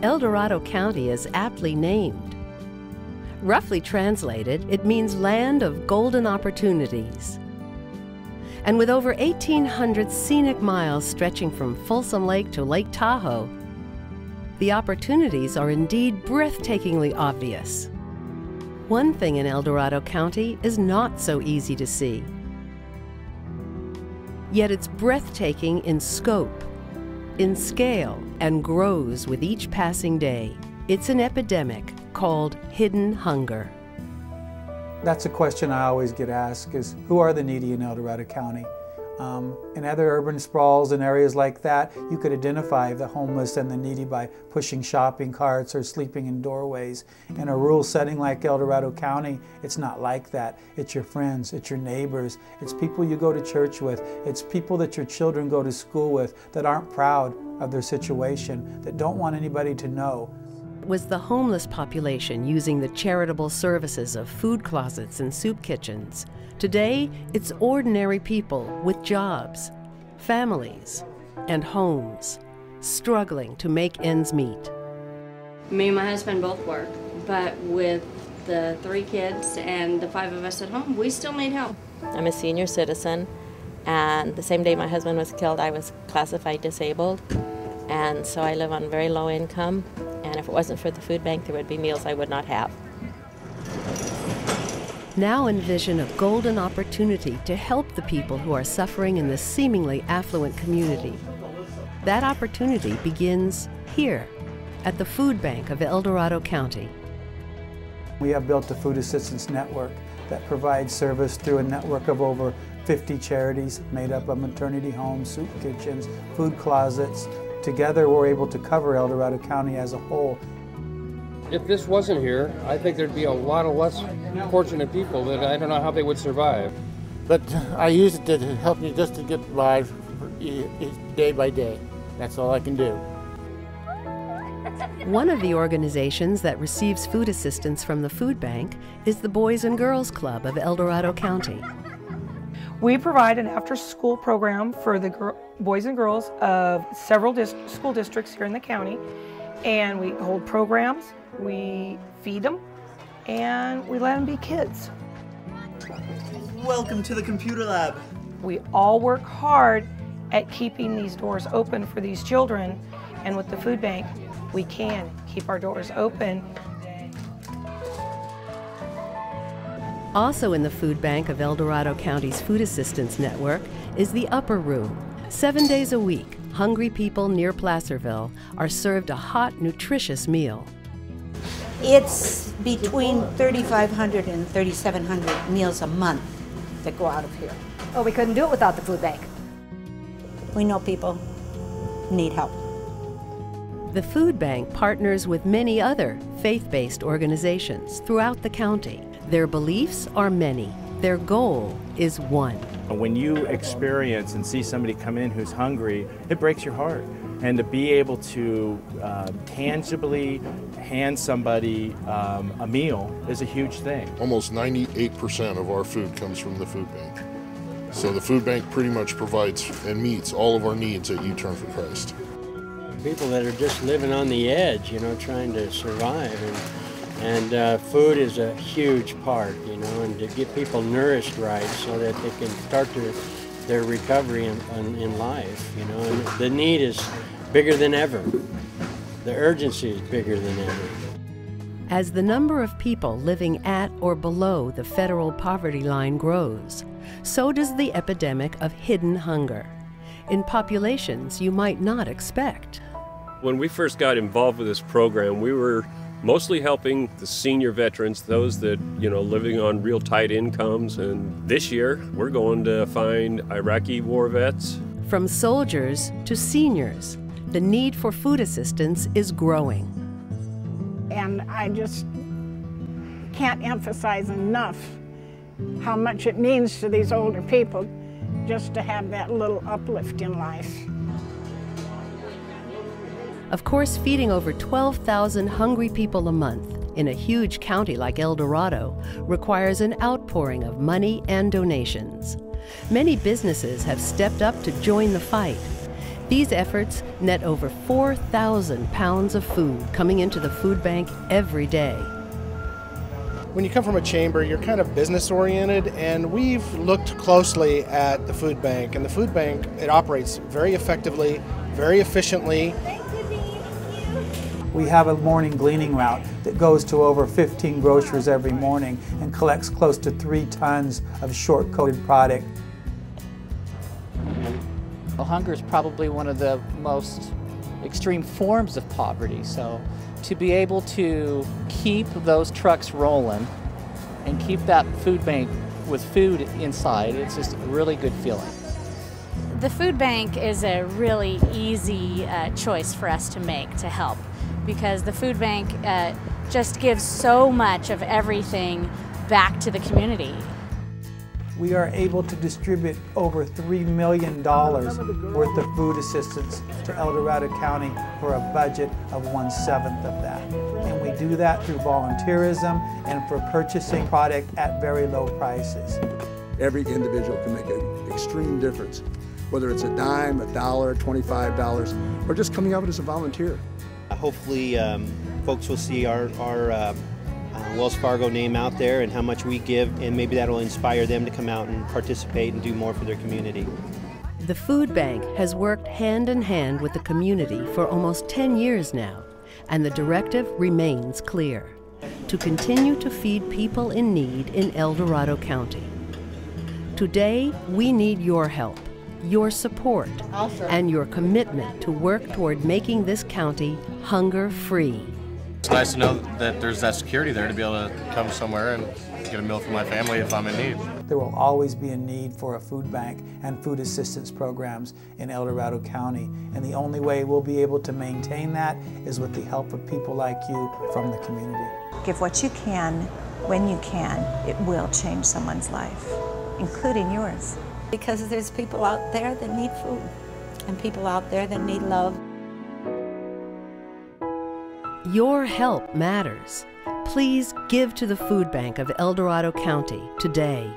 El Dorado County is aptly named. Roughly translated, it means land of golden opportunities. And with over 1,800 scenic miles stretching from Folsom Lake to Lake Tahoe, the opportunities are indeed breathtakingly obvious. One thing in El Dorado County is not so easy to see. Yet it's breathtaking in scope, in scale, and grows with each passing day. It's an epidemic called hidden hunger. That's a question I always get asked, is who are the needy in El Dorado County? In other urban sprawls and areas like that, you could identify the homeless and the needy by pushing shopping carts or sleeping in doorways. In a rural setting like El Dorado County, it's not like that. It's your friends, it's your neighbors, it's people you go to church with, it's people that your children go to school with that aren't proud of their situation, that don't want anybody to know. Was the homeless population using the charitable services of food closets and soup kitchens. Today, it's ordinary people with jobs, families, and homes, struggling to make ends meet. Me and my husband both work, but with the 3 kids and the 5 of us at home, we still need help. I'm a senior citizen, and the same day my husband was killed, I was classified disabled, and so I live on very low income, and if it wasn't for the food bank, there would be meals I would not have. Now envision a golden opportunity to help the people who are suffering in this seemingly affluent community. That opportunity begins here, at the food bank of El Dorado County. We have built a food assistance network that provides service through a network of over 50 charities made up of maternity homes, soup kitchens, food closets. Together, we're able to cover El Dorado County as a whole. If this wasn't here, I think there'd be a lot of less fortunate people that I don't know how they would survive. But I use it to help me just to get by day by day. That's all I can do. One of the organizations that receives food assistance from the food bank is the Boys and Girls Club of El Dorado County. We provide an after-school program for the boys and girls of several school districts here in the county, and we hold programs, we feed them, and we let them be kids. Welcome to the computer lab. We all work hard at keeping these doors open for these children, and with the food bank, we can keep our doors open. Also in the food bank of El Dorado County's Food Assistance Network is the Upper Room. 7 days a week, hungry people near Placerville are served a hot, nutritious meal. It's between 3,500 and 3,700 meals a month that go out of here. Oh, we couldn't do it without the food bank. We know people need help. The food bank partners with many other faith-based organizations throughout the county. Their beliefs are many. Their goal is one. When you experience and see somebody come in who's hungry, it breaks your heart. And to be able to tangibly hand somebody a meal is a huge thing. Almost 98% of our food comes from the food bank. So the food bank pretty much provides and meets all of our needs at U-Turn for Christ. People that are just living on the edge, you know, trying to survive. And food is a huge part, you know, and to get people nourished right so that they can start their recovery in life, you know. And the need is bigger than ever. The urgency is bigger than ever. As the number of people living at or below the federal poverty line grows, so does the epidemic of hidden hunger, in populations you might not expect. When we first got involved with this program, we were mostly helping the senior veterans, those that, you know, living on real tight incomes. And this year, we're going to find Iraqi war vets. From soldiers to seniors, the need for food assistance is growing. And I just can't emphasize enough how much it means to these older people just to have that little uplift in life. Of course, feeding over 12,000 hungry people a month in a huge county like El Dorado requires an outpouring of money and donations. Many businesses have stepped up to join the fight. These efforts net over 4,000 pounds of food coming into the food bank every day. When you come from a chamber, you're kind of business oriented, and we've looked closely at the food bank. And the food bank, it operates very effectively, very efficiently. We have a morning gleaning route that goes to over 15 grocers every morning and collects close to 3 tons of short-coated product. Well, hunger is probably one of the most extreme forms of poverty, so to be able to keep those trucks rolling and keep that food bank with food inside, it's just a really good feeling. The food bank is a really easy choice for us to make to help, because the food bank just gives so much of everything back to the community. We are able to distribute over $3 million worth of food assistance to El Dorado County for a budget of 1/7 of that. And we do that through volunteerism and for purchasing product at very low prices. Every individual can make an extreme difference, whether it's a dime, $1, $25, or just coming out as a volunteer. Hopefully folks will see our Wells Fargo name out there and how much we give, and maybe that will inspire them to come out and participate and do more for their community. The food bank has worked hand in hand with the community for almost 10 years now, and the directive remains clear: to continue to feed people in need in El Dorado County. Today, we need your help, your support, and your commitment to work toward making this county hunger-free. It's nice to know that there's that security there to be able to come somewhere and get a meal for my family if I'm in need. There will always be a need for a food bank and food assistance programs in El Dorado County, and the only way we'll be able to maintain that is with the help of people like you from the community. Give what you can, when you can. It will change someone's life, including yours. Because there's people out there that need food, and people out there that need love. Your help matters. Please give to the food bank of El Dorado County today.